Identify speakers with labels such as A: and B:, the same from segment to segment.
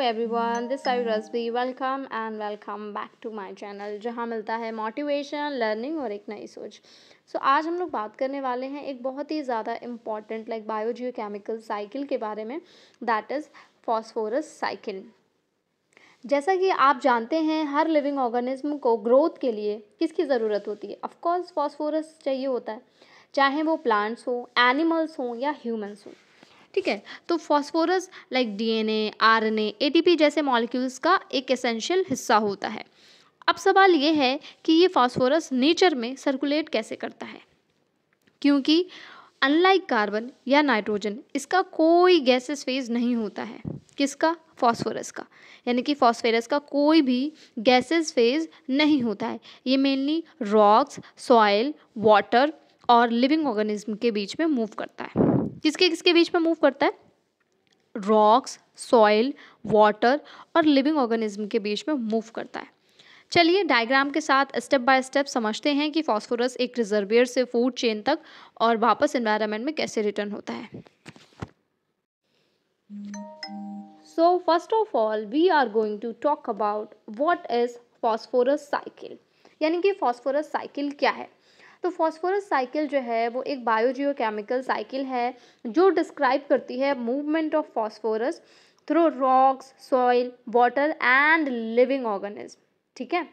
A: Everyone, this side Rajbi. Welcome and welcome back to my channel, जहां मिलता है motivation, learning और एक नई सोच। आज हम लोग बात करने वाले हैं एक बहुत ही ज़्यादा इम्पॉर्टेंट बायोजियोकेमिकल साइकिल के बारे में, दैट इज़ फॉस्फोरस साइकिल। जैसा कि आप जानते हैं, हर लिविंग ऑर्गेनिज्म को ग्रोथ के लिए किसकी ज़रूरत होती है? ऑफ कोर्स फॉस्फोरस चाहिए होता है, चाहे वो प्लांट्स हो, एनिमल्स हो या ह्यूमंस हो। ठीक है, तो फॉस्फोरस डीएनए, आरएनए, एटीपी जैसे मॉलिक्यूल्स का एक एसेंशियल हिस्सा होता है। अब सवाल ये है कि ये फॉस्फोरस नेचर में सर्कुलेट कैसे करता है, क्योंकि अनलाइक कार्बन या नाइट्रोजन इसका कोई गैसेस फेज नहीं होता है। किसका? फॉस्फोरस का। यानी कि फॉस्फोरस का कोई भी गैसेस फेज नहीं होता है। ये मेनली रॉक्स, सॉइल, वाटर और लिविंग ऑर्गेनिज्म के बीच में मूव करता है। किसके किसके बीच में मूव करता है? रॉक्स, सॉइल, वाटर और लिविंग ऑर्गेनिज्म के बीच में मूव करता है। चलिए डायग्राम के साथ स्टेप बाय स्टेप समझते हैं कि फॉस्फोरस एक रिजर्वियर से फूड चेन तक और वापस एनवायरनमेंट में कैसे रिटर्न होता है। So first of all we are going to talk about what is phosphorus cycle, यानी कि फॉस्फोरस साइकिल क्या है। तो फॉस्फोरस साइकिल जो है वो एक बायोजियोकेमिकल साइकिल है जो डिस्क्राइब करती है movement of phosphorus through rocks, soil, water and living organism. ठीक है,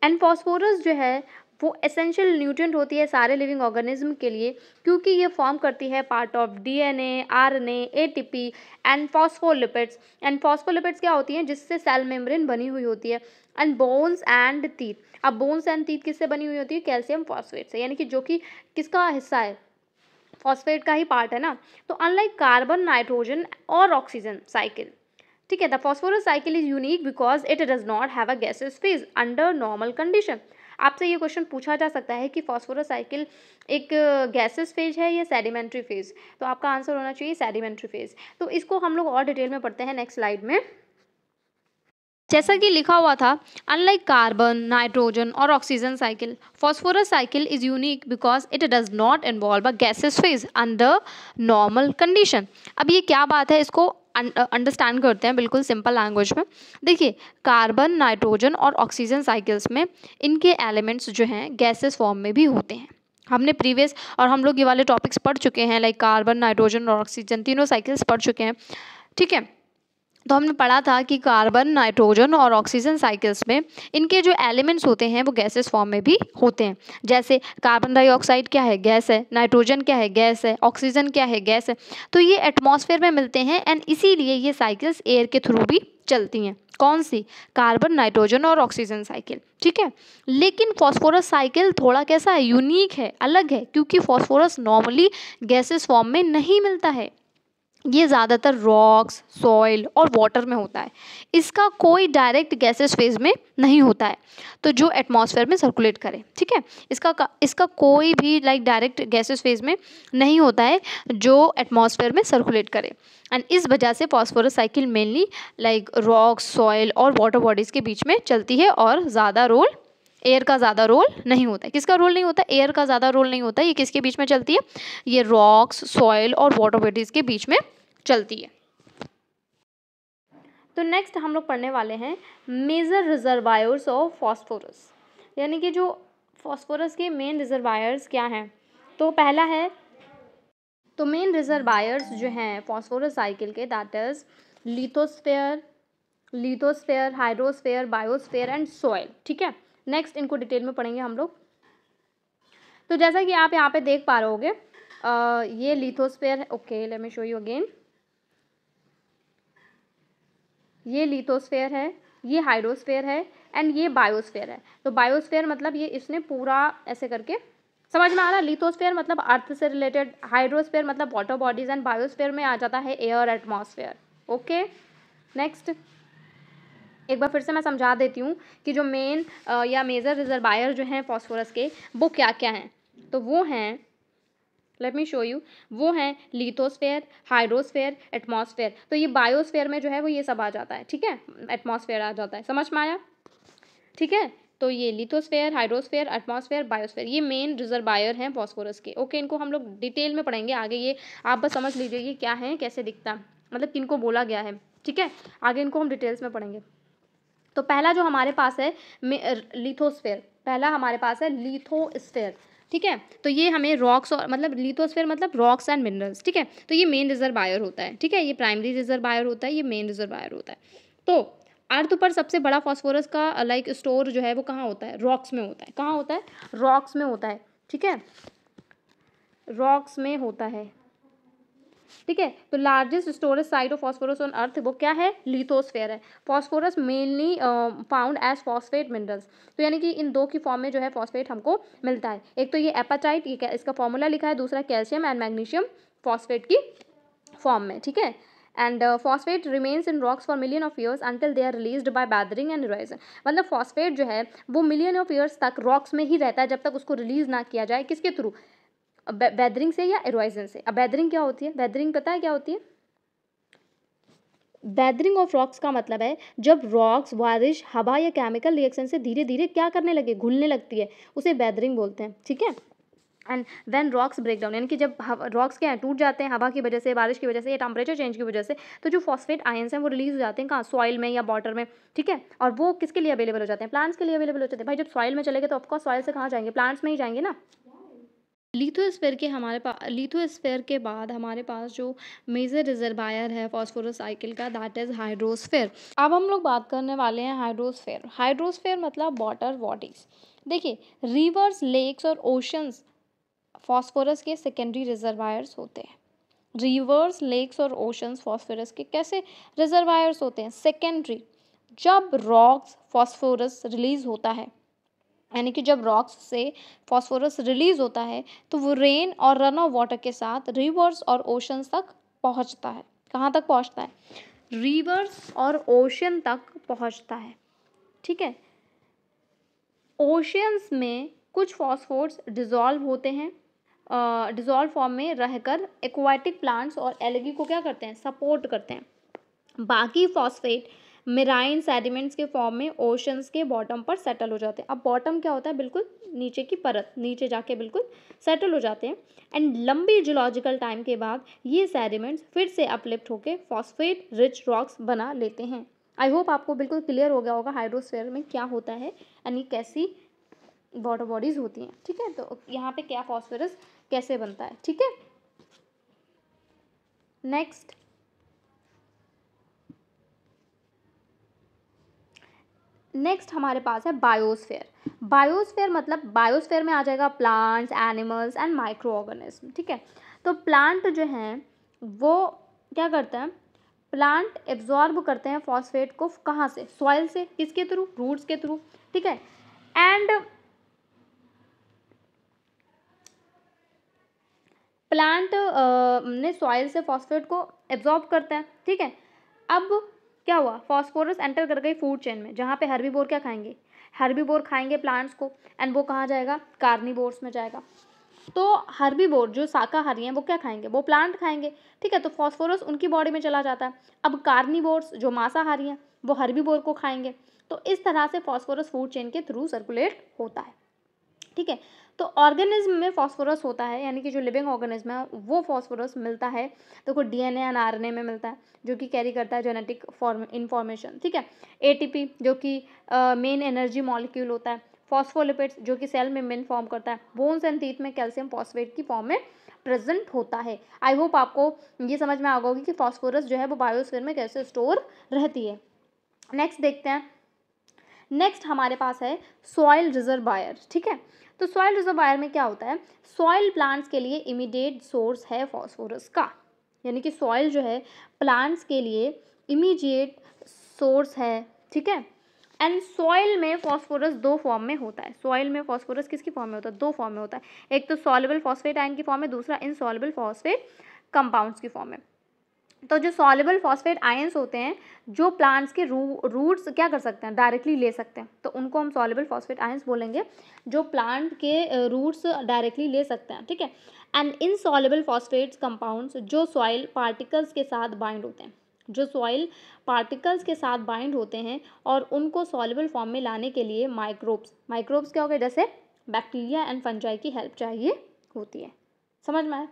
A: एंड फॉस्फोरस जो है वो एसेंशियल न्यूट्रिएंट होती है सारे लिविंग ऑर्गेनिज्म के लिए, क्योंकि ये फॉर्म करती है part of DNA, RNA, ATP and phospholipids. And phospholipids क्या होती हैं? जिससे सेल मेम्ब्रेन बनी हुई होती है। And bones and teeth. अब बोन्स एंड टीथ किससे बनी हुई होती है? कैल्शियम फॉस्फेट से, यानी कि जो कि किसका हिस्सा है? फॉस्फेट का ही पार्ट है ना। तो अनलाइक कार्बन, नाइट्रोजन और ऑक्सीजन साइकिल, ठीक है, the phosphorus cycle is unique because it does not have a gases phase under normal condition. आपसे ये क्वेश्चन पूछा जा सकता है कि फॉस्फोरस साइकिल एक गैसेस फेज है या सेडिमेंट्री फेज, तो आपका आंसर होना चाहिए सेडिमेंट्री फेज। तो इसको हम लोग और डिटेल में पढ़ते हैं नेक्स्ट स्लाइड में। जैसा कि लिखा हुआ था, अनलाइक कार्बन, नाइट्रोजन और oxygen cycle, phosphorus cycle is unique because it does not involve a gases phase under normal condition. अब ये क्या बात है, इसको अंडरस्टैंड करते हैं बिल्कुल सिंपल लैंग्वेज में। देखिए, कार्बन, नाइट्रोजन और ऑक्सीजन साइकिल्स में इनके एलिमेंट्स जो हैं गैसेस फॉर्म में भी होते हैं। हमने प्रीवियस और हम लोग ये वाले टॉपिक्स पढ़ चुके हैं, लाइक कार्बन, नाइट्रोजन और ऑक्सीजन तीनों साइकिल्स पढ़ चुके हैं। ठीक है, तो हमने पढ़ा था कि कार्बन, नाइट्रोजन और ऑक्सीजन साइकिल्स में इनके जो एलिमेंट्स होते हैं वो गैसेस फॉर्म में भी होते हैं। जैसे कार्बन डाइऑक्साइड क्या है? गैस है। नाइट्रोजन क्या है? गैस है। ऑक्सीजन क्या है? गैस है। तो ये एटमॉस्फेयर में मिलते हैं एंड इसीलिए ये साइकिल्स एयर के थ्रू भी चलती हैं। कौन सी? कार्बन, नाइट्रोजन और ऑक्सीजन साइकिल। ठीक है, लेकिन फॉस्फोरस साइकिल थोड़ा कैसा है? यूनिक है, अलग है, क्योंकि फॉस्फोरस नॉर्मली गैसेस फॉर्म में नहीं मिलता है। ये ज़्यादातर रॉक्स, सॉइल और वाटर में होता है। इसका कोई डायरेक्ट गैसेस फेज में नहीं होता है, तो जो एटमॉस्फेयर में सर्कुलेट करे। ठीक है, इसका कोई भी डायरेक्ट गैसेस फेज में नहीं होता है जो एटमॉस्फेयर में सर्कुलेट करे। एंड इस वजह से phosphorus cycle mainly rocks, soil और वाटर बॉडीज़ के बीच में चलती है और ज़्यादा रोल एयर का ज़्यादा रोल नहीं होता है। किसका रोल नहीं होता? एयर का ज़्यादा रोल नहीं होता है। ये किसके बीच में चलती है? ये रॉक्स, सॉइल और वाटर बॉडीज़ के बीच में चलती है। तो नेक्स्ट हम लोग पढ़ने वाले हैं मेजर रिजर्वायर्स ऑफ फॉस्फोरस, यानी कि जो फॉस्फोरस के मेन रिजर्वायर्स क्या हैं। तो पहला है, तो मेन रिजर्वायर्स जो हैं फॉस्फोरस साइकिल के, that is lithosphere, hydrosphere, biosphere and soil. ठीक है, नेक्स्ट इनको डिटेल में पढ़ेंगे हम लोग। तो जैसा कि आप यहाँ पे देख पा रहे होगे, ये लिथोस्फेयर है। Okay, let me show you again. ये लिथोस्फेयर है, ये हाइड्रोस्फेयर है एंड ये बायोस्फेयर है। तो बायोस्फेयर मतलब ये इसने पूरा ऐसे करके, समझ में आ रहा? लिथोस्फेयर मतलब अर्थ से रिलेटेड, हाइड्रोस्फेयर मतलब वाटर बॉडीज एंड बायोस्फेयर में आ जाता है एयर, एटमॉस्फेयर। ओके, नेक्स्ट एक बार फिर से मैं समझा देती हूँ कि जो मेन या मेजर रिजर्वायर जो हैं फॉस्फोरस के वो क्या क्या हैं। तो वो हैं, लेट मी शो यू, वो हैं लिथोस्फेयर, हाइड्रोस्फेयर, एटमॉस्फेयर। तो ये बायोस्फेयर में जो है वो ये सब आ जाता है। ठीक है, एटमॉस्फेयर आ जाता है। समझ में आया? ठीक है, तो ये लिथोस्फेयर, हाइड्रोस्फेयर, एटमॉस्फेयर, बायोस्फेयर ये मेन रिजर्वायर हैं फॉस्फोरस के। ओके, इनको हम लोग डिटेल में पढ़ेंगे आगे। ये आप बस समझ लीजिए ये क्या है, कैसे दिखता है। मतलब किनको बोला गया है, ठीक है। आगे इनको हम डिटेल्स में पढ़ेंगे। तो पहला जो हमारे पास है लिथोस्फेयर, पहला हमारे पास है लिथोस्फेयर, ठीक है। तो ये हमें रॉक्स और मतलब लिथोस्फेयर मतलब रॉक्स एंड मिनरल्स, ठीक है। तो ये मेन रिजर्वायर होता है, ठीक है, ये प्राइमरी रिजर्वायर होता है, ये मेन रिजर्वायर होता है। तो अर्थ पर सबसे बड़ा फॉस्फोरस का लाइक स्टोर जो है वो कहाँ होता है, रॉक्स में होता है। कहाँ होता है, रॉक्स में होता है, ठीक है, रॉक्स में होता है, ठीक है। तो largest storage site of phosphorus on earth वो क्या है, लिथोस्फेयर है। Phosphorus mainly found as phosphate minerals, तो यानी कि इन दो की फॉर्म में जो है फॉस्फेट हमको मिलता है। एक तो ये एपाटाइट, ये इसका फॉर्मूला लिखा है, दूसरा कैल्शियम एंड मैग्नीशियम फॉस्फेट की फॉर्म में, ठीक है। And phosphate remains in rocks for million of years until they are released by weathering and erosion, मतलब फॉस्फेट जो है वो मिलियन ऑफ ईयर्स तक रॉक्स में ही रहता है जब तक उसको रिलीज ना किया जाए, किसके थ्रू, वेदरिंग से या इरोजन से। अब वेदरिंग क्या होती है, वेदरिंग पता है क्या होती है, वेदरिंग ऑफ रॉक्स का मतलब है जब रॉक्स बारिश, हवा या केमिकल रिएक्शन से धीरे धीरे क्या करने लगे, घुलने लगती है, उसे वेदरिंग बोलते हैं, ठीक है। And when rocks break down, यानी कि जब रॉक्स क्या है टूट जाते हैं हवा की वजह से, बारिश की वजह से या टेम्परेचर चेंज की वजह से, तो जो फॉस्फेट आयंस हैं वो रिलीज हो जाते हैं कहाँ, सॉइल में या वाटर में, ठीक है। और वो किसके लिए अवेलेबल हो जाते हैं, प्लांट्स के लिए अवेलेबल हो जाते हैं। भाई जब सॉइल में चलेंगे तो ऑफकोर्स सॉइल से कहाँ जाएंगे, प्लांट्स में ही जाएंगे ना। लिथोस्फेयर के हमारे पास, लिथोस्फेयर के बाद हमारे पास जो मेजर रिजर्वायर है फॉस्फोरस साइकिल का, दैट इज हाइड्रोस्फेयर। अब हम लोग बात करने वाले हैं हाइड्रोस्फेयर। हाइड्रोस्फेयर मतलब वाटर बॉडीज। देखिए रिवर्स, लेक्स और ओशंस फॉस्फोरस के सेकेंडरी रिजर्वायर्स होते हैं। रिवर्स, लेक्स और ओशंस फॉस्फोरस के कैसे रिजर्वायर्स होते हैं, सेकेंडरी। जब रॉक्स फॉस्फोरस रिलीज होता है, यानी कि जब रॉक्स से फॉस्फोरस रिलीज होता है तो वो रेन और रन ऑफ वाटर के साथ रिवर्स और ओशंस तक पहुंचता है। कहाँ तक पहुंचता है, रिवर्स और ओशन तक पहुंचता है, ठीक है। ओशियंस में कुछ फॉस्फोर्स डिजॉल्व होते हैं, डिजॉल्व फॉर्म में रहकर एक्वाटिक प्लांट्स और एल्गी को क्या करते हैं, सपोर्ट करते हैं। बाकी फॉस्फेट मेराइन सेडिमेंट्स के फॉर्म में ओशंस के बॉटम पर सेटल हो जाते हैं। अब बॉटम क्या होता है, बिल्कुल नीचे की परत, नीचे जाके बिल्कुल सेटल हो जाते हैं। एंड लंबी जियोलॉजिकल टाइम के बाद ये सेडिमेंट्स फिर से अपलिफ्ट होकर फॉस्फेट रिच रॉक्स बना लेते हैं। आई होप आपको बिल्कुल क्लियर हो गया होगा हाइड्रोस्फीयर में क्या होता है, यानी कैसी वाटर बॉडीज होती हैं, ठीक है। तो यहाँ पे क्या फॉस्फोरस कैसे बनता है, ठीक है। नेक्स्ट हमारे पास है बायोस्फेयर। बायोस्फेयर मतलब बायोस्फेयर में आ जाएगा plants, animals and micro organism, ठीक है। तो प्लांट जो हैं वो क्या करते हैं, प्लांट एब्जॉर्ब करते हैं फॉस्फेट को कहाँ से, सॉइल से, किसके थ्रू, रूट्स के थ्रू, ठीक है। एंड प्लांट ने सॉइल से फॉस्फेट को एब्जॉर्ब करता है, ठीक है। अब क्या हुआ, फॉस्फोरस एंटर कर गई फूड चेन में, जहाँ पे हर्बीवोर क्या खाएंगे, हर्बीवोर खाएंगे प्लांट्स को, एंड वो कहाँ जाएगा, कार्निवोर्स में जाएगा। तो हर्बीवोर जो शाकाहारी हैं वो क्या खाएंगे, वो प्लांट खाएंगे, ठीक है। तो फॉस्फोरस उनकी बॉडी में चला जाता है। अब कार्निवोर्स जो मांसाहारी हैं वो हर्बीवोर को खाएंगे। तो इस तरह से फॉस्फोरस फूड चेन के थ्रू सर्कुलेट होता है, ठीक है। तो ऑर्गेनिज्म में फॉस्फोरस होता है, यानी कि जो लिविंग ऑर्गेनिज्म है वो फॉस्फोरस मिलता है, तो कोई डीएनए एंड आरएनए में मिलता है जो कि कैरी करता है जेनेटिक फॉर्म इन्फॉर्मेशन, ठीक है। एटीपी जो कि मेन एनर्जी मॉलिक्यूल होता है। फॉस्फोलिपिड्स जो कि सेल मेम्ब्रेन फॉर्म करता है। बोन्स एंड टीथ में कैल्शियम फॉस्फेट की फॉर्म में प्रेजेंट होता है। आई होप आपको ये समझ में आ गया होगी कि फॉस्फोरस जो है वो बायोस्फीयर में कैसे स्टोर रहती है। नेक्स्ट देखते हैं, नेक्स्ट हमारे पास है सॉइल रिजर्वायर, ठीक है। तो सॉइल रिजर्वायर में क्या होता है, सॉइल प्लांट्स के लिए इमीडिएट सोर्स है फॉस्फोरस का, यानी कि सॉइल जो है प्लांट्स के लिए इमीडिएट सोर्स है, ठीक है। एंड सॉइल में फॉस्फोरस दो फॉर्म में होता है। सॉइल में फॉस्फोरस किसकी फॉर्म में होता है, दो फॉर्म में होता है। एक तो सॉल्युबल फॉस्फेट आयन की फॉर्म में, दूसरा इनसॉल्युबल फॉस्फेट कंपाउंड्स की फॉर्म में। तो जो सॉल्युबल फॉस्फेट आयंस होते हैं जो प्लांट्स के रूट्स क्या कर सकते हैं, डायरेक्टली ले सकते हैं, तो उनको हम सॉल्युबल फॉस्फेट आयंस बोलेंगे, जो प्लांट के रूट्स डायरेक्टली ले सकते हैं, ठीक है। एंड इनसॉल्युबल फॉस्फेट्स कंपाउंड्स जो सॉइल पार्टिकल्स के साथ बाइंड होते हैं, जो सॉइल पार्टिकल्स के साथ बाइंड होते हैं और उनको सॉल्युबल फॉर्म में लाने के लिए माइक्रोब्स क्या हो गए, जैसे बैक्टीरिया एंड फंजाई की हेल्प चाहिए होती है। समझ में आया,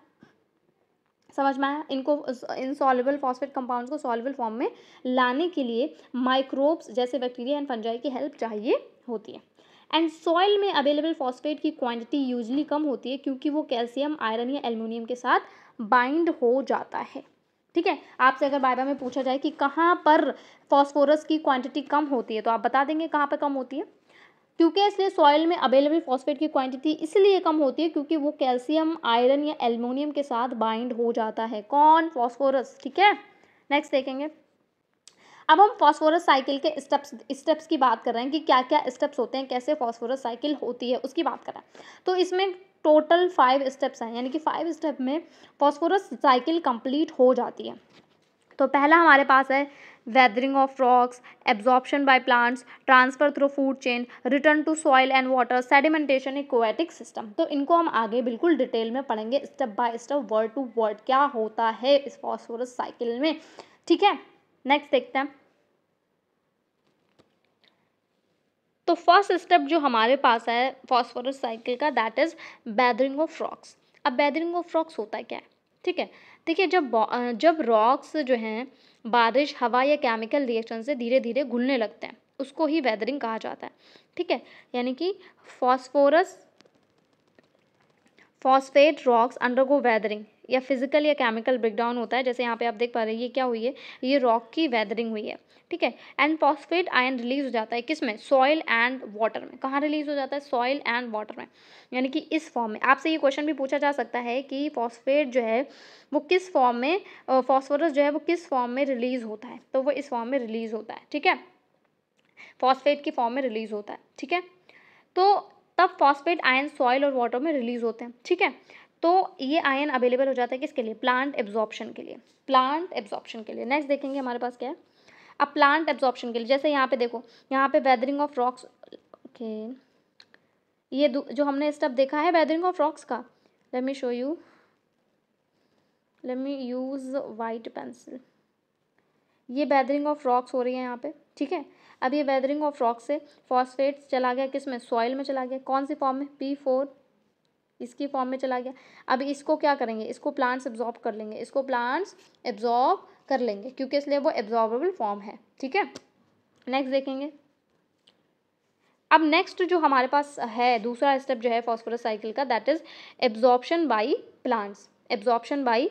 A: समझ में आया? इनको इनसॉल्युबल फॉस्फेट कंपाउंड्स को सॉल्युबल फॉर्म में लाने के लिए माइक्रोब्स जैसे बैक्टीरिया एंड फंजाई की हेल्प चाहिए होती है। एंड सॉइल में अवेलेबल फॉस्फेट की क्वांटिटी यूजली कम होती है क्योंकि वो कैल्शियम, आयरन या एल्युमिनियम के साथ बाइंड हो जाता है। ठीक है, आपसे अगर बाइबा में पूछा जाए कि कहाँ पर फॉस्फोरस की क्वांटिटी कम होती है तो आप बता देंगे कहाँ पर कम होती है। क्योंकि इसलिए सॉइल में अवेलेबल फॉस्फेट की क्वांटिटी इसलिए कम होती है क्योंकि वो कैल्शियम, आयरन या एल्युमिनियम के साथ बाइंड हो जाता है। कौन? फॉस्फोरस। ठीक है, नेक्स्ट देखेंगे। अब हम फॉस्फोरस साइकिल के स्टेप्स की बात कर रहे हैं कि क्या क्या स्टेप्स होते हैं, कैसे फॉस्फोरस साइकिल होती है, उसकी बात कर रहे हैं। तो इसमें टोटल 5 स्टेप्स हैं, यानी कि 5 स्टेप में फॉस्फोरस साइकिल कंप्लीट हो जाती है। तो पहला हमारे पास है weathering of rocks, absorption by plants, transfer through food chain, return to soil and water, sedimentation, aquatic system. तो इनको हम आगे बिल्कुल डिटेल में पढ़ेंगे, step by step, word to word क्या होता है इस फॉस्फोरस साइकिल में। ठीक है, नेक्स्ट देखते हैं। तो फर्स्ट स्टेप जो हमारे पास है फॉस्फोरस साइकिल का, that is weathering of rocks. अब वेदरिंग ऑफ रॉक्स होता है क्या है? ठीक है, देखिए जब रॉक्स जो हैं बारिश, हवा या केमिकल रिएक्शन से धीरे धीरे घुलने लगते हैं उसको ही वेदरिंग कहा जाता है। ठीक है, यानी कि phosphorus phosphate rocks undergo weathering या फिजिकल या केमिकल ब्रेकडाउन होता है। जैसे यहाँ पे आप देख पा रहे हैं ये क्या हुई है, ये रॉक की वेदरिंग हुई है। ठीक है, एंड फॉस्फेट आयन रिलीज हो जाता है किस में? सॉइल एंड वाटर में। कहाँ रिलीज हो जाता है? सॉइल एंड वाटर में। यानी कि इस फॉर्म में आपसे ये क्वेश्चन भी पूछा जा सकता है कि फॉस्फेट जो है वो किस फॉर्म में, फॉस्फोरस जो है वो किस फॉर्म में रिलीज होता है? तो वो इस फॉर्म में रिलीज होता है। ठीक है, फॉस्फेट की फॉर्म में रिलीज होता है। ठीक है, तो तब फॉस्फेट आयन सॉइल और वाटर में रिलीज होते हैं। ठीक है, तो ये आयन अवेलेबल हो जाता है किसके लिए? प्लांट एब्जॉर्प्शन के लिए। प्लांट एब्जॉर्प्शन के लिए नेक्स्ट देखेंगे हमारे पास क्या है। अब प्लांट एब्जॉर्प्शन के लिए जैसे यहाँ पे देखो, यहाँ पे वेदरिंग ऑफ रॉक्स, ओके, ये जो हमने स्टेप देखा है वेदरिंग ऑफ रॉक्स का, let me show you, let me use white pencil. ये वेदरिंग ऑफ रॉक्स हो रही है यहाँ पे। ठीक है, अब ये वेदरिंग ऑफ रॉक से फॉस्फेट चला गया किस में? सॉइल में चला गया। कौन सी फॉर्म में? P4 इसकी फॉर्म में चला गया। अब इसको क्या करेंगे? इसको प्लांट्स एब्जॉर्ब कर लेंगे, इसको प्लांट्स एब्जॉर्ब कर लेंगे क्योंकि इसलिए वो एब्जॉर्बेबल फॉर्म है। ठीक है, नेक्स्ट देखेंगे। अब नेक्स्ट जो हमारे पास है दूसरा स्टेप जो है फॉस्फोरस साइकिल का, that is absorption by plants. Absorption by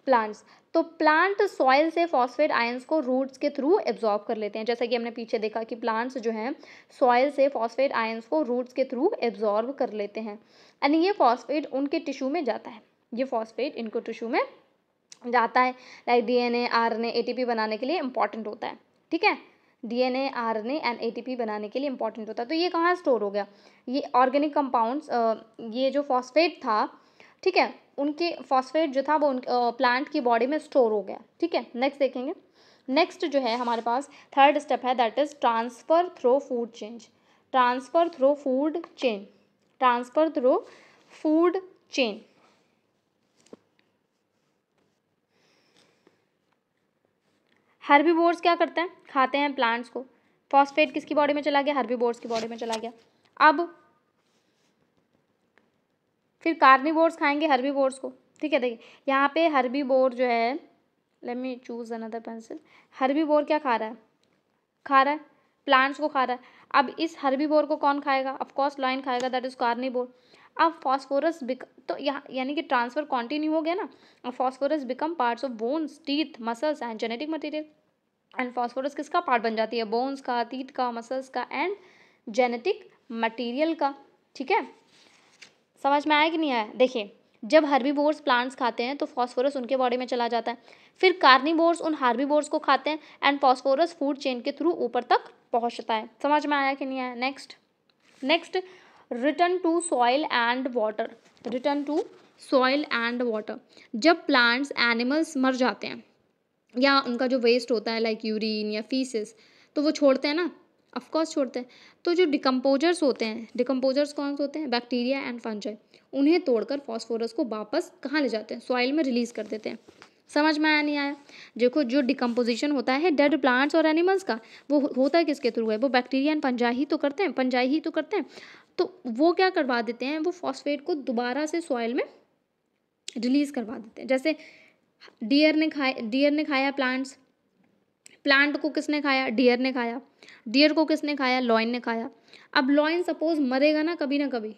A: plants, तो प्लांट सॉइल से फॉस्फेट आयंस को रूट्स के थ्रू एब्जॉर्ब कर लेते हैं। जैसा कि हमने पीछे देखा कि प्लांट्स जो हैं सॉइल से फॉस्फेट आयंस को रूट्स के थ्रू एब्जॉर्ब कर लेते हैं एंड ये फॉस्फेट उनके टिश्यू में जाता है। ये फॉस्फेट इनको टिश्यू में जाता है, लाइक डीएनए, आरएनए, एटीपी बनाने के लिए इंपॉर्टेंट होता है। ठीक है, डीएनए, आरएनए एंड एटीपी बनाने के लिए इंपॉर्टेंट होता है। तो ये कहाँ स्टोर हो गया? ये ऑर्गेनिक कंपाउंड्स, ये जो फॉस्फेट था, ठीक है, उनके फॉस्फेट जो था वो प्लांट की बॉडी में स्टोर हो गया। ठीक है, नेक्स्ट देखेंगे। नेक्स्ट जो है हमारे पास थर्ड स्टेप है, that is transfer through food change. Transfer through food chain. Transfer through food chain. Herbivores क्या करते हैं? खाते हैं प्लांट्स को। फॉस्फेट किसकी बॉडी में चला गया? हर्बीवोर्स की बॉडी में चला गया। अब फिर कार्निवोर्स खाएंगे हर्बीवोर्स को। ठीक है, देखिए यहाँ पे हर्बीवोर जो है, let me choose another pencil. Herbivore क्या खा रहा है? खा रहा है प्लांट्स को खा रहा है। अब इस हर्बीवोर को कौन खाएगा? ऑफ कोर्स लायन खाएगा, दैट इज कार्निवोर। अब फॉस्फोरस तो यहाँ यानी कि ट्रांसफर कंटिन्यू हो गया ना। अब phosphorus become parts of bones, teeth, muscles and genetic material. And phosphorus किसका पार्ट बन जाती है? बोन्स का, टीथ का, मसल्स का एंड जेनेटिक मटेरियल का। ठीक है, समझ में आया कि नहीं आया? देखिए जब हर्बीवोर्स प्लांट्स खाते हैं तो फॉस्फोरस उनके बॉडी में चला जाता है, फिर कार्निवोर्स उन हार्बीवोर्स को खाते हैं एंड फॉस्फोरस फूड चेन के थ्रू ऊपर तक पहुंचता है। समझ में आया कि नहीं आया? Next return to soil and water. Return to soil and water, जब प्लांट्स, एनिमल्स मर जाते हैं या उनका जो वेस्ट होता है लाइक यूरिन या फीसेस, तो वो छोड़ते हैं ना, ऑफ कोर्स छोड़ते हैं। तो जो डिकम्पोजर्स होते हैं, डिकम्पोजर्स कौन से होते हैं? बैक्टीरिया एंड फंजाई, उन्हें तोड़कर फॉस्फोरस को वापस कहाँ ले जाते हैं? सॉइल में रिलीज कर देते हैं। समझ में आया नहीं आया? देखो जो डिकम्पोजिशन होता है डेड प्लांट्स और एनिमल्स का, वो होता है किसके थ्रू है? वो बैक्टीरिया एंड फंजाई ही तो करते हैं, फंजाई ही तो करते हैं। तो वो क्या करवा देते हैं? वो फॉस्फेट को दोबारा से सॉइल में रिलीज करवा देते हैं। जैसे डियर ने खाया प्लांट्स, प्लांट को किसने खाया, डियर ने खाया, डियर को किसने खाया, लॉयन ने खाया। अब लॉयन सपोज मरेगा ना कभी ना कभी,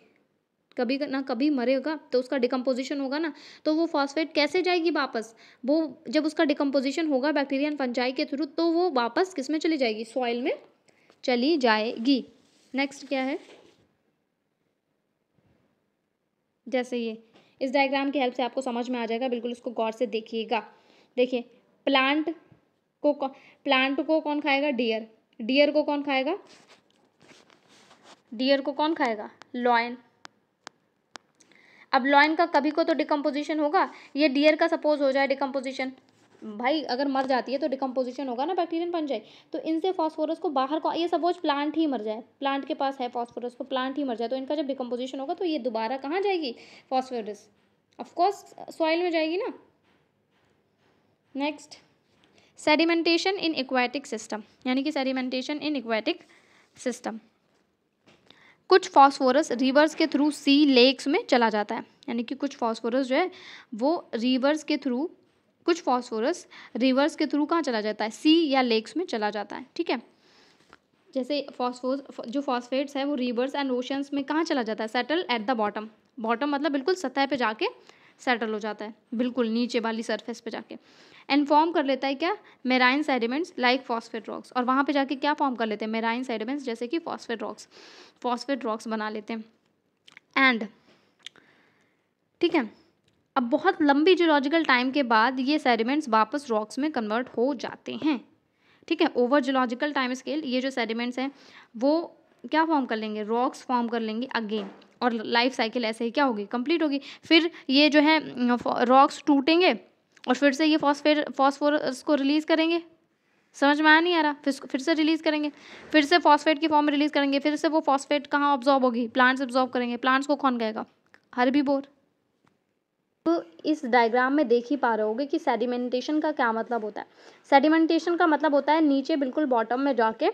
A: कभी ना कभी मरेगा, तो उसका डिकम्पोजिशन होगा ना, तो वो फॉस्फेट कैसे जाएगी वापस, वो जब उसका डिकम्पोजिशन होगा बैक्टीरिया एंड फंजाई के थ्रू, तो वो वापस किस में चली जाएगी, सॉइल में चली जाएगी। नेक्स्ट क्या है, जैसे ये इस डायग्राम की हेल्प से आपको समझ में आ जाएगा, बिल्कुल इसको गौर से देखिएगा। देखिए प्लांट को कौन खाएगा, डियर, डियर को कौन खाएगा, डियर को कौन खाएगा, लॉयन। अब लॉयन का कभी को तो डिकम्पोजिशन होगा, ये डियर का सपोज हो जाए डिकम्पोजिशन, भाई अगर मर जाती है तो डिकम्पोजिशन होगा ना बैक्टीरियन फंजाई, तो इनसे फास्फोरस को बाहर को, ये सपोज प्लांट ही मर जाए, प्लांट के पास है फास्फोरस, तो प्लांट ही मर जाए, तो इनका जब डिकम्पोजिशन होगा तो ये दोबारा कहाँ जाएगी, फास्फोरस, ऑफकोर्स सॉइल में जाएगी ना। नेक्स्ट, सेडिमेंटेशन इन एक्वाटिक सिस्टम, यानी कि सेडिमेंटेशन इन एक्वाटिक सिस्टम, कुछ फास्फोरस रिवर्स के थ्रू सी लेक्स में चला जाता है, यानी कि कुछ फास्फोरस जो है वो रिवर्स के थ्रू, कुछ फास्फोरस रिवर्स के थ्रू कहाँ चला जाता है, सी या लेक्स में चला जाता है, ठीक है। जैसे जो फॉस्फेट्स है वो रिवर्स एंड ओशंस में कहाँ चला जाता है, settle at the bottom, bottom मतलब बिल्कुल सतह पे जाके सेटल हो जाता है, बिल्कुल नीचे वाली सरफेस पे जाके, एंड फॉर्म कर लेता है क्या, marine sediments like phosphate rocks, और वहाँ पे जाके क्या फॉर्म कर लेते हैं, मेराइन सेडिमेंट्स, जैसे कि फॉस्फेट रॉक्स बना लेते हैं। एंड ठीक है, अब बहुत लंबी जियोलॉजिकल टाइम के बाद ये सेडिमेंट्स वापस रॉक्स में कन्वर्ट हो जाते हैं, ठीक है। ओवर जियोलॉजिकल टाइम स्केल ये जो सेडिमेंट्स हैं वो क्या फॉर्म कर लेंगे, रॉक्स फॉर्म कर लेंगे अगेन, और लाइफ साइकिल ऐसे ही क्या होगी, कंप्लीट होगी। फिर ये जो है रॉक्स टूटेंगे और फिर से ये फॉस्फोरस को रिलीज़ करेंगे, समझ में आया नहीं आ रहा, फिर से रिलीज़ करेंगे, फिर से फॉस्फेट की फॉर्म में रिलीज़ करेंगे, फिर से वो फॉस्फेट कहाँ ऑब्जॉर्ब होगी, प्लांट्स ऑब्जॉर्ब करेंगे, प्लांट्स को कौन गएगा, हर्बीवोर। तो इस डायग्राम में देख ही पा रहे होगे कि सेडिमेंटेशन का क्या मतलब होता है। सेडिमेंटेशन का मतलब होता है नीचे बिल्कुल बॉटम में जाके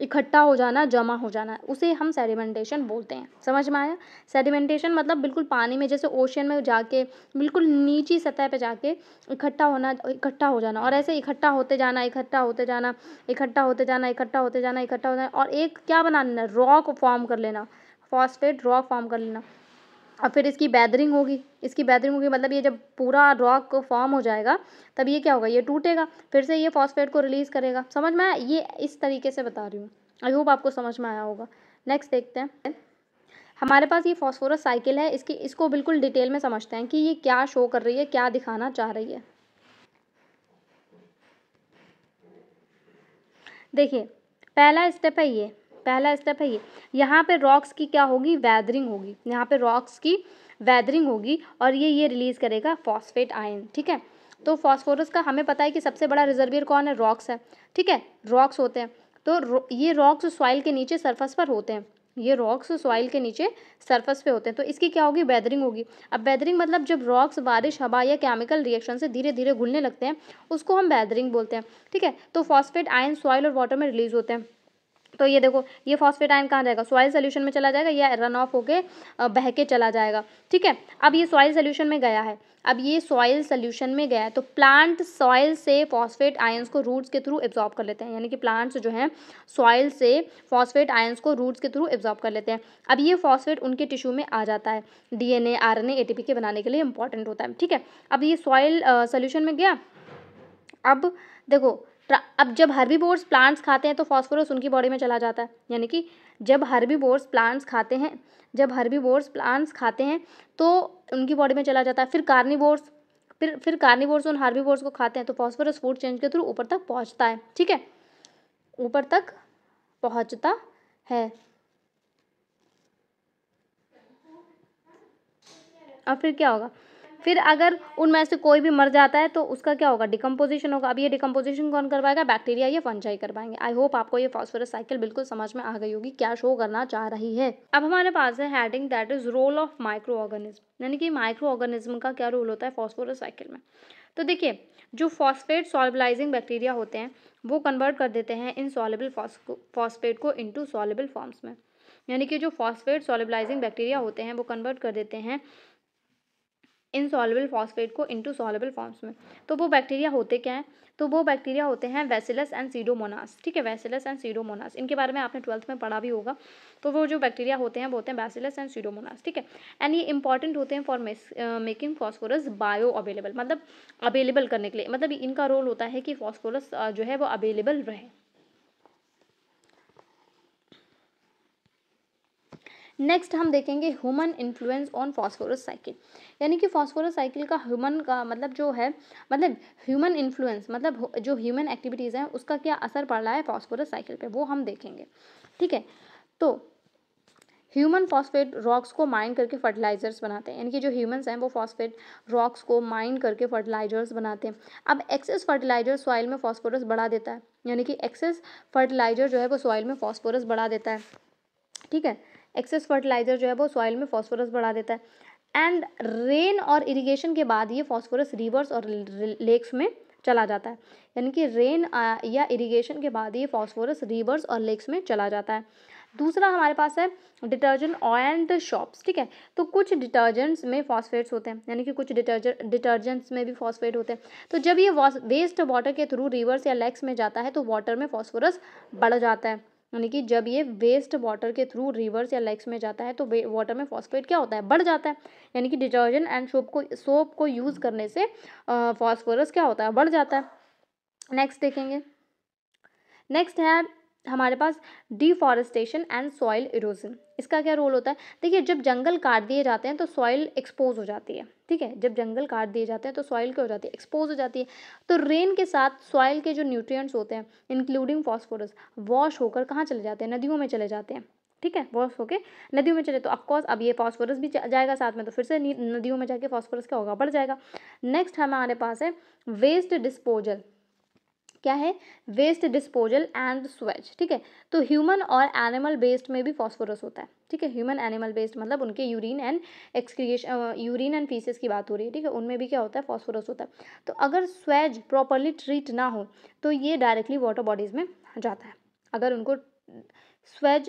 A: इकट्ठा हो जाना, जमा हो जाना, उसे हम सेडिमेंटेशन बोलते हैं, समझ में आया। सेडिमेंटेशन मतलब बिल्कुल पानी में, जैसे ओशन में जाके बिल्कुल नीची सतह पे जाके इकट्ठा होना, इकट्ठा हो जाना, और ऐसे इकट्ठा होते जाना, इकट्ठा होते जाना, इकट्ठा होते जाना, इकट्ठा होते जाना, इकट्ठा हो जाना, और एक क्या बना लेना, रॉक फॉर्म कर लेना, फॉस्फेट रॉक फॉर्म कर लेना। और फिर इसकी बैदरिंग होगी, इसकी बैदरिंग होगी मतलब ये जब पूरा रॉक फॉर्म हो जाएगा तब ये क्या होगा, ये टूटेगा, फिर से ये फॉस्फेट को रिलीज़ करेगा, समझ में आया। ये इस तरीके से बता रही हूँ, आई होप आपको समझ में आया होगा। नेक्स्ट देखते हैं, हमारे पास ये फॉस्फोरस साइकिल है, इसको बिल्कुल डिटेल में समझते हैं कि ये क्या शो कर रही है, क्या दिखाना चाह रही है। देखिए पहला स्टेप है ये, पहला स्टेप है ये, यहाँ पे रॉक्स की क्या होगी, वैदरिंग होगी, यहाँ पे रॉक्स की वैदरिंग होगी, और ये रिलीज़ करेगा फॉस्फेट आयन, ठीक है। तो फॉस्फोरस का हमें पता है कि सबसे बड़ा रिजर्वियर कौन है, रॉक्स है, ठीक है, रॉक्स होते हैं। तो ये रॉक्स सॉइल के नीचे सरफेस पर होते हैं, ये रॉक्स सॉइल के नीचे सरफेस पे होते हैं, तो इसकी क्या होगी, वैदरिंग होगी। अब वैदरिंग मतलब जब रॉक्स बारिश, हवा या केमिकल रिएक्शन से धीरे धीरे घुलने लगते हैं उसको हम वैदरिंग बोलते हैं, ठीक है। तो फॉस्फेट आयन सॉइल और वाटर में रिलीज होते हैं। तो ये देखो, ये फॉस्फेट आयन कहाँ जाएगा, सॉइल सोल्यूशन में चला जाएगा या रन ऑफ होके बह के चला जाएगा, ठीक है। अब ये सॉइल सोल्यूशन में गया है, अब ये सॉइल सोल्यूशन में गया है, तो प्लांट सॉइल से फॉस्फेट आयंस को रूट्स के थ्रू एब्जॉर्ब कर लेते हैं, यानी कि प्लांट्स जो हैं सॉइल से फॉस्फेट आयंस को रूट्स के थ्रू एब्जॉर्ब कर लेते हैं। अब ये फॉस्फेट उनके टिश्यू में आ जाता है, डीएनए, आरएनए, एटीपी के बनाने के लिए इंपॉर्टेंट होता है, ठीक है। अब ये सॉइल सोल्यूशन में गया। अब देखो, अब जब हर्बीवोर्स प्लांट्स खाते हैं तो फास्फोरस उनकी बॉडी में चला जाता है, यानी कि जब हर्बीवोर्स प्लांट्स खाते हैं, जब हर्बीवोर्स प्लांट्स खाते हैं तो उनकी बॉडी में चला जाता है। फिर कार्निवोर्स, फिर कार्निवोर्स उन हर्बीवोर्स को खाते हैं तो फास्फोरस फूड चेंज के थ्रू ऊपर तक पहुंचता है, ठीक है, ऊपर तक पहुंचता है। और फिर क्या होगा, फिर अगर उनमें से कोई भी मर जाता है तो उसका क्या होगा, डिकम्पोजिशन होगा। अब ये डिकम्पोजिशन कौन करवाएगा, बैक्टीरिया या फंजाई करवाएंगे। आई होप आपको ये फॉस्फोरस साइकिल बिल्कुल समझ में आ गई होगी, क्या शो करना चाह रही है। अब हमारे पास है heading, that is role of micro organism, यानी कि माइक्रो ऑर्गेनिज्म का क्या रोल होता है फॉस्फोरस साइकिल में। तो देखिए, जो फॉस्फेट सॉल्युबलाइजिंग बैक्टीरिया होते हैं वो कन्वर्ट कर देते हैं इन सॉल्युबल फॉस्फेट को इनटू सॉल्युबल फॉर्म्स में, यानी कि जो फॉस्फेट सॉल्युबलाइजिंग बैक्टीरिया होते हैं वो कन्वर्ट कर देते हैं इनसॉल्युबल फॉस्फेट को इनटू सॉल्युबल फॉर्म्स में। तो वो बैक्टीरिया होते क्या हैं? तो वो बैक्टीरिया होते हैं बैसिलस एंड सीडोमोनास, ठीक है, बैसिलस एंड सीडोमोनास। इनके बारे में आपने 12th में पढ़ा भी होगा। तो वो जो बैक्टीरिया होते हैं वो होते हैं बैसिलस एंड सीडोमोनास, ठीक है। एंड ये इंपॉर्टेंट होते हैं for making phosphorus bio available, मतलब अवेलेबल करने के लिए, मतलब इनका रोल होता है कि फॉस्फोरस जो है वो अवेलेबल रहे। नेक्स्ट हम देखेंगे human influence on phosphorus cycle, यानी कि फॉस्फोरस साइकिल का ह्यूमन का मतलब जो है, मतलब ह्यूमन इन्फ्लुएंस मतलब जो ह्यूमन एक्टिविटीज़ हैं उसका क्या असर पड़ रहा है फॉस्फोरस साइकिल पे, वो हम देखेंगे, ठीक है। तो ह्यूमन फॉस्फेट रॉक्स को माइन करके फर्टिलाइजर्स बनाते हैं, यानी कि जो ह्यूमंस हैं वो फॉस्फेट रॉक्स को माइन करके फर्टिलाइजर्स बनाते हैं। अब एक्सेस फर्टिलाइजर सॉइल में फॉस्फोरस बढ़ा देता है, यानी कि एक्सेस फर्टिलाइजर जो है वो सॉइल में फॉस्फोरस बढ़ा देता है, ठीक है। एक्सेस फर्टिलाइजर जो है वो सॉइल में फॉस्फोरस बढ़ा देता है। एंड रेन और इरिगेशन के बाद ये फॉस्फोरस रिवर्स और लेक्स में चला जाता है, यानी कि रेन या इरिगेशन के बाद ये फॉस्फोरस रिवर्स और लेक्स में चला जाता है। दूसरा हमारे पास है डिटर्जेंट एंड शॉप्स, ठीक है। तो कुछ डिटर्जेंट्स में फॉस्फेट्स होते हैं, यानी कि कुछ डिटर्जेंट्स में भी फॉस्फेट होते हैं। तो जब ये वेस्ट वाटर के थ्रू रिवर्स या लेक्स में जाता है तो वाटर में फॉस्फोरस बढ़ जाता है, यानी कि जब ये वेस्ट वाटर के थ्रू रिवर्स या लेक्स में जाता है तो वाटर में फॉस्फेट क्या होता है, बढ़ जाता है, यानी कि डिटर्जेंट एंड सोप को यूज़ करने से फॉस्फोरस क्या होता है, बढ़ जाता है। नेक्स्ट देखेंगे, नेक्स्ट है हमारे पास डिफॉरेस्टेशन एंड सॉइल इरोजन। इसका क्या रोल होता है? देखिए, जब जंगल काट दिए जाते हैं तो सॉइल एक्सपोज हो जाती है, ठीक है। जब जंगल काट दिए जाते हैं तो सॉइल क्या हो जाती है, एक्सपोज हो जाती है। तो रेन के साथ सॉइल के जो न्यूट्रिएंट्स होते हैं इंक्लूडिंग फॉस्फोरस वॉश होकर कहाँ चले जाते हैं, नदियों में चले जाते हैं, ठीक है, वॉश होकर नदियों में चले। तो ऑफकोर्स अब ये फॉस्फोरस भी जाएगा साथ में, तो फिर से नदियों में जाके फॉस्फोरस क्या होगा, बढ़ जाएगा। नेक्स्ट हमारे पास है वेस्ट डिस्पोजल। क्या है? वेस्ट डिस्पोजल एंड स्वेज, ठीक है। तो ह्यूमन और एनिमल वेस्ट में भी फॉस्फोरस होता है, ठीक है। ह्यूमन एनिमल वेस्ट मतलब उनके urine and excretion, urine and faeces की बात हो रही है, ठीक है, उनमें भी क्या होता है, फॉस्फोरस होता है। तो अगर स्वेज प्रॉपरली ट्रीट ना हो तो ये डायरेक्टली वाटर बॉडीज़ में जाता है। अगर उनको स्वेज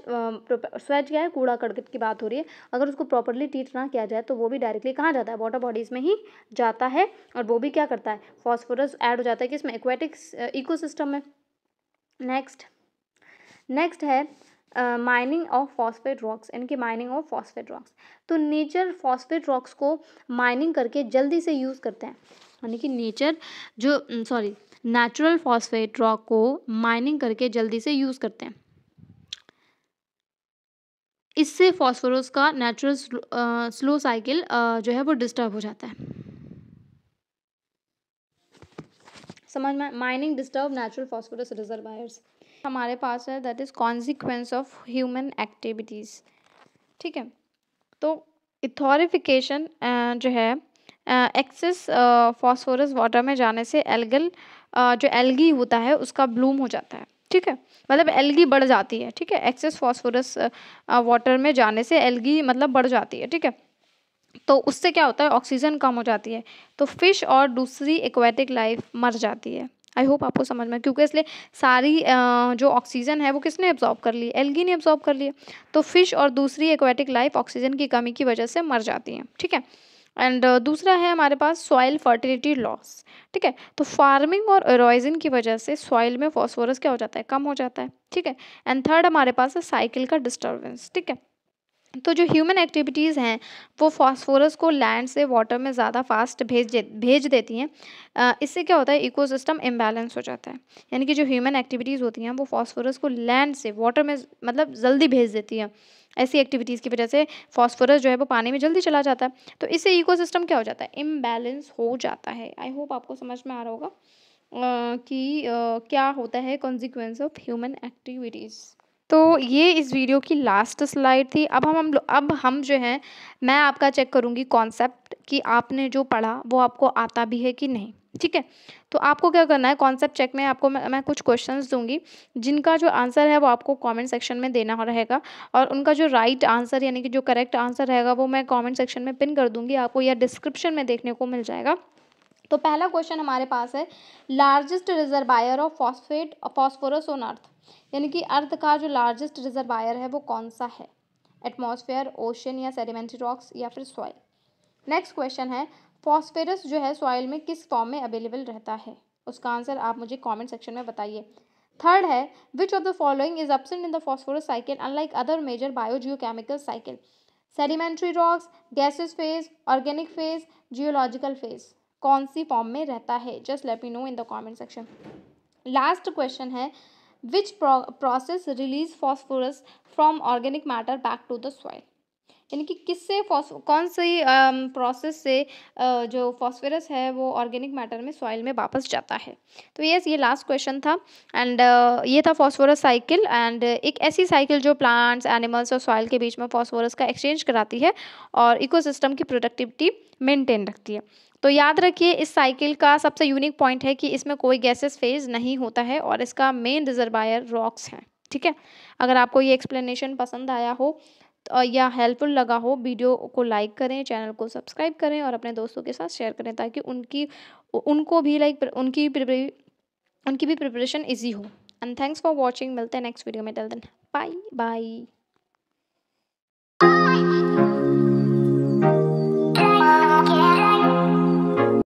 A: क्या है, कूड़ा करकट की बात हो रही है, अगर उसको प्रॉपरली ट्रीट ना किया जाए तो वो भी डायरेक्टली कहाँ जाता है, वाटर बॉडीज़ में ही जाता है। और वो भी क्या करता है, फॉस्फोरस ऐड हो जाता है किसमें, एक्वेटिक्स इकोसिस्टम में। नेक्स्ट है माइनिंग ऑफ फॉस्फेट रॉक्स, यानी कि माइनिंग ऑफ फॉस्फेट रॉक्स। तो नेचर फॉस्फेट रॉक्स को माइनिंग करके जल्दी से यूज़ करते हैं, यानी कि नेचुरल फॉस्फेट रॉक को माइनिंग करके जल्दी से यूज़ करते हैं। इससे फॉस्फोरस का नेचुरल स्लो साइकिल जो है वो डिस्टर्ब हो जाता है। समझ में? Mining disturb natural phosphorus reservoirs. हमारे पास है that is consequence of human activities, ठीक है। तो इथॉरिफिकेशन जो है, एक्सेस फॉस्फोरस वाटर में जाने से जो एल्गी होता है उसका ब्लूम हो जाता है, ठीक है, मतलब एल्गी बढ़ जाती है, ठीक है। एक्सेस फॉस्फोरस वाटर में जाने से एल्गी मतलब बढ़ जाती है, ठीक है। तो उससे क्या होता है, ऑक्सीजन कम हो जाती है, तो फिश और दूसरी एक्वेटिक लाइफ मर जाती है। आई होप आपको समझ में, क्योंकि इसलिए सारी जो ऑक्सीजन है वो किसने एब्जॉर्ब कर ली, एल्गी ने एब्जॉर्ब कर लिया। तो फिश और दूसरी एक्वेटिक लाइफ ऑक्सीजन की कमी की वजह से मर जाती हैं, ठीक है। एंड दूसरा है हमारे पास सॉइल फर्टिलिटी लॉस, ठीक है। तो फार्मिंग और एरोजन की वजह से सॉइल में फॉस्फोरस क्या हो जाता है, कम हो जाता है, ठीक है। एंड थर्ड हमारे पास है साइकिल का डिस्टर्बेंस, ठीक है। तो जो ह्यूमन एक्टिविटीज़ हैं वो फास्फोरस को लैंड से वाटर में ज़्यादा फास्ट भेज देती हैं। इससे क्या होता है, इकोसिस्टम इम्बैलेंस हो जाता है, यानी कि जो ह्यूमन एक्टिविटीज़ होती हैं वो फास्फोरस को लैंड से वाटर में मतलब जल्दी भेज देती हैं। ऐसी एक्टिविटीज़ की वजह से फास्फोरस जो है वो पानी में जल्दी चला जाता है, तो इससे इकोसिस्टम क्या हो जाता है, इम्बैलेंस हो जाता है। आई होप आपको समझ में आ रहा होगा कि क्या होता है कॉन्सिक्वेंस ऑफ ह्यूमन एक्टिविटीज़। तो ये इस वीडियो की लास्ट स्लाइड थी। अब हम जो हैं, मैं आपका चेक करूँगी कॉन्सेप्ट कि आपने जो पढ़ा वो आपको आता भी है कि नहीं, ठीक है। तो आपको क्या करना है, कॉन्सेप्ट चेक में आपको मैं कुछ क्वेश्चंस दूंगी जिनका जो आंसर है वो आपको कमेंट सेक्शन में देना रहेगा, और उनका जो राइट आंसर यानी कि जो करेक्ट आंसर रहेगा वो मैं कमेंट सेक्शन में पिन कर दूंगी, आपको या डिस्क्रिप्शन में देखने को मिल जाएगा। तो पहला क्वेश्चन हमारे पास है, largest reservoir of phosphorus on अर्थ, यानी कि अर्थ का जो लार्जेस्ट रिजर्वायर है वो कौन सा है, एटमॉस्फेयर, ओशन या सेडिमेंट्री रॉक्स या फिर सॉइल। नेक्स्ट क्वेश्चन है, फॉस्फेरस जो है सॉइल में किस फॉर्म में अवेलेबल रहता है? उसका आंसर आप मुझे कमेंट सेक्शन में बताइए। थर्ड है, which of the following is absent in the phosphorus cycle unlike other major biogeochemical cycle? Sedimentary rocks, gases phase, organic phase, geological phase. कौन सी फॉर्म में रहता है? Just let me know in the comment section. Last question है, which process release phosphorus from organic matter back to the soil? यानी कि किससे कौन सी प्रोसेस से जो फॉस्फोरस है वो ऑर्गेनिक मैटर में सॉइल में वापस जाता है? तो यस, ये लास्ट क्वेश्चन था। एंड ये था फॉस्फोरस साइकिल, एंड एक ऐसी साइकिल जो प्लांट्स, एनिमल्स और सॉइल के बीच में फॉस्फोरस का एक्सचेंज कराती है और इकोसिस्टम की प्रोडक्टिविटी मेंटेन रखती है। तो याद रखिए, इस साइकिल का सबसे यूनिक पॉइंट है कि इसमें कोई गैसेस फेज नहीं होता है और इसका मेन रिजर्वायर रॉक्स हैं। ठीक है, अगर आपको ये एक्सप्लेनेशन पसंद आया हो या हेल्पफुल लगा हो, वीडियो को लाइक करें, चैनल को सब्सक्राइब करें और अपने दोस्तों के साथ शेयर करें ताकि उनको भी उनकी भी प्रिपरेशन ईजी हो। And thanks for watching. मिलते हैं नेक्स्ट वीडियो में। Till then bye bye.